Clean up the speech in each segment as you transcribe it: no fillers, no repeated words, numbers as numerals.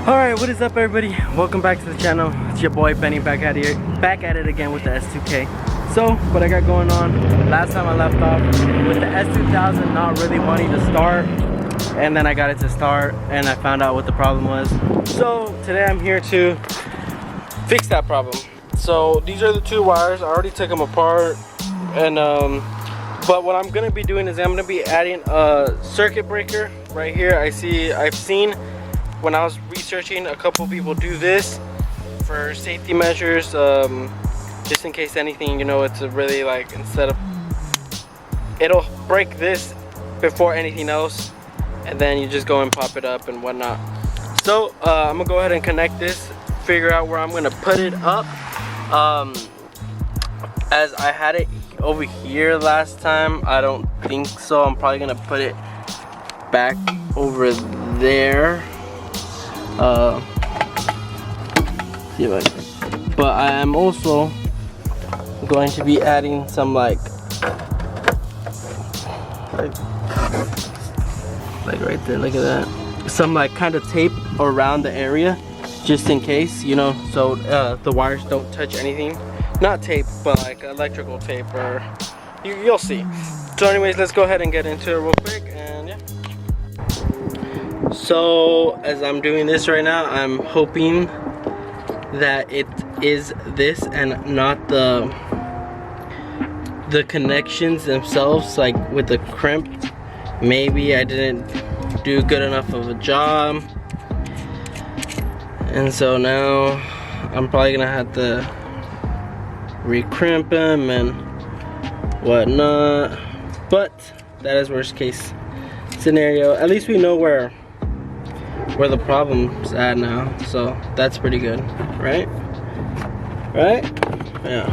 Alright, what is up everybody? Welcome back to the channel. It's your boy Benny back at it again with the S2K. So, what I got going on, last time I left off with the S2000 not really wanting to start, and then I got it to start and I found out what the problem was. So, today I'm here to fix that problem. So, these are the two wires. I already took them apart, and but what I'm gonna be doing is I'm gonna be adding a circuit breaker right here. I've seen when I was researching, a couple people do this for safety measures, just in case anything, you know, it's a really like, instead of, it'll break this before anything else, and then you just go and pop it up and whatnot. So I'm gonna go ahead and connect this, figure out where I'm gonna put it up. As I had it over here last time, I don't think so. I'm probably gonna put it back over there. See if I can. But I am also going to be adding some like right there, look at that, some like kind of tape around the area, just in case, you know, so the wires don't touch anything. Not tape, but like electrical tape, or you'll see. So anyways, let's go ahead and get into it real quick, and yeah. So as I'm doing this right now, I'm hoping that it is this and not the connections themselves, like with the crimp. Maybe I didn't do good enough of a job, and so now I'm probably gonna have to recrimp them and whatnot, but that is worst case scenario. At least we know where the problem's at now, so that's pretty good, right? Yeah.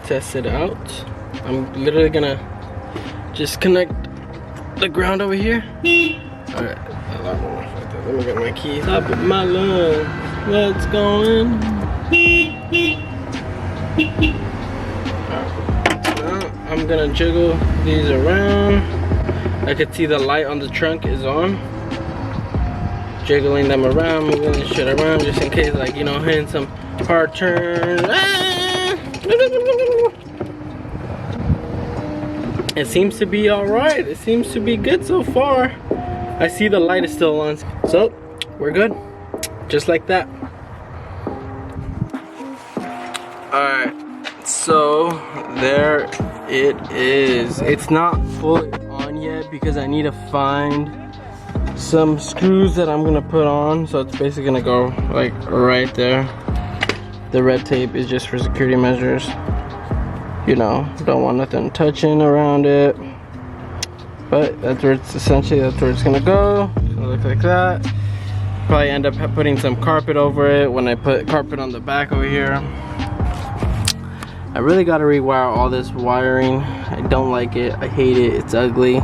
Test it out. I'm literally gonna just connect the ground over here. Alright, let me get my keys. Up with my love. What's going on? Now I'm gonna jiggle these around. I could see the light on the trunk is on. Jiggling them around, moving this shit around just in case, like, you know, hitting some hard turns. It seems to be alright. It seems to be good so far. I see the light is still on, so we're good, just like that. Alright, so there it is. It's not fully on yet because I need to find some screws that I'm gonna put on, so it's basically gonna go like right there. The red tape is just for security measures, you know, don't want nothing touching around it. But that's where it's essentially, that's where it's gonna go. It's gonna look like that. Probably end up putting some carpet over it when I put carpet on the back over here. I really gotta rewire all this wiring. I don't like it, I hate it, it's ugly.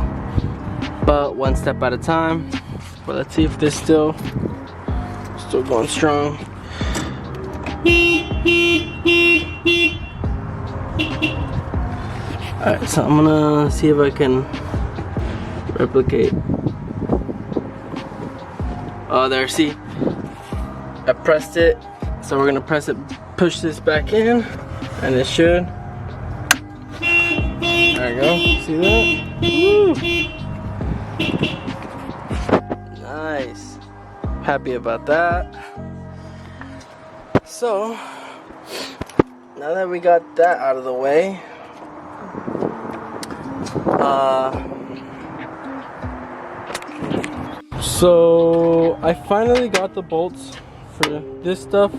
But one step at a time. But let's see if this still going strong. Alright, so I'm gonna see if I can replicate. Oh, there, see, I pressed it, so we're gonna press it, push this back in, and it should. There you go, see that? Woo! Nice, happy about that. So now that we got that out of the way, so I finally got the bolts for this stuff.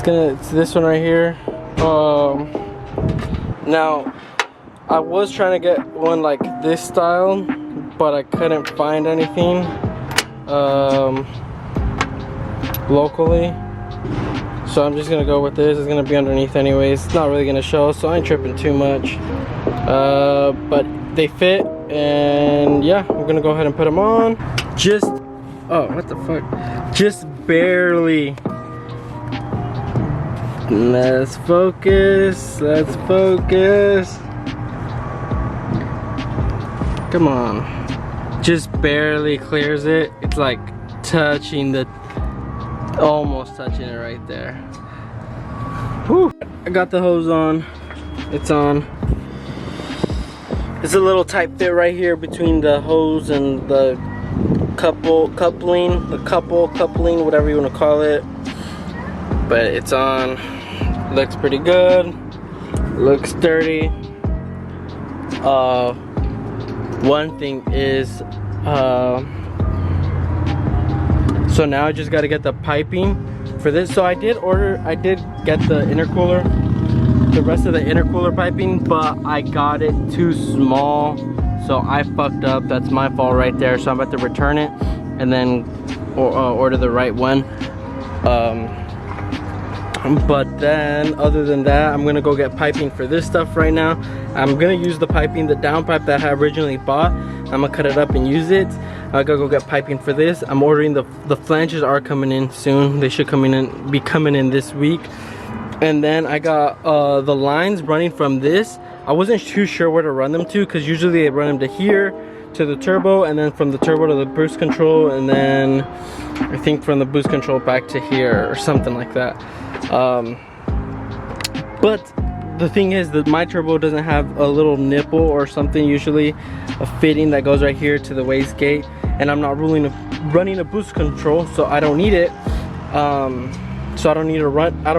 It's this one right here. Now I was trying to get one like this style, but I couldn't find anything locally, so I'm just gonna go with this. It's gonna be underneath anyways, it's not really gonna show, so I ain't tripping too much. But they fit, and yeah, we're gonna go ahead and put them on. Just Oh, what the fuck? Just barely. Let's focus. Let's focus. Come on. Just barely clears it. It's like touching the, almost touching it right there. Whew. I got the hose on. It's on. It's a little tight fit right here between the hose and the coupling, whatever you want to call it. But it's on. Looks pretty good. Looks sturdy. One thing is, so now I just got to get the piping for this. So I did get the intercooler, the rest of the intercooler piping, but I got it too small, so I fucked up. That's my fault right there. So I'm about to return it and then order the right one. But then other than that, I'm gonna go get piping for this stuff right now. I'm gonna use the piping, the down pipe that I originally bought. I'm gonna cut it up and use it. I gotta go get piping for this. I'm ordering the flanges are coming in soon. They should be coming in this week. And then I got the lines running from this. I wasn't too sure where to run them to, because usually they run them to here, to the turbo, and then from the turbo to the boost control, and then I think from the boost control back to here or something like that. But the thing is that my turbo doesn't have a little nipple or something, usually a fitting that goes right here to the wastegate, and I'm not running a boost control, so I don't need it. So I don't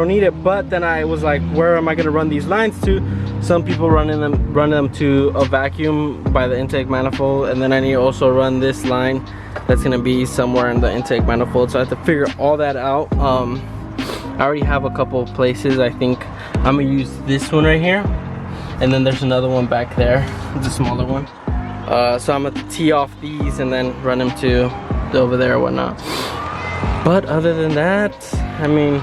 need it. But then I was like, where am I gonna run these lines to? Some people run them to a vacuum by the intake manifold, and then I need to also run this line that's gonna be somewhere in the intake manifold. So I have to figure all that out. I already have a couple of places. I think I'm gonna use this one right here, and then there's another one back there. It's a smaller one. So I'm gonna tee off these and then run them to over there or whatnot. But other than that, I mean,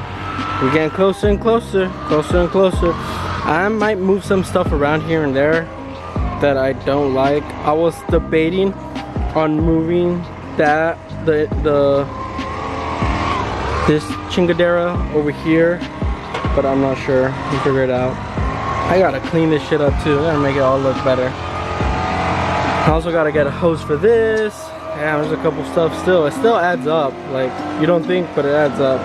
we're getting closer and closer, I might move some stuff around here and there that I don't like. I was debating on moving that, this chingadera over here, but I'm not sure. We'll figure it out. I gotta clean this shit up too. I gotta make it all look better. I also gotta get a hose for this. Yeah, there's a couple stuff still. It still adds up. Like, you don't think, but it adds up.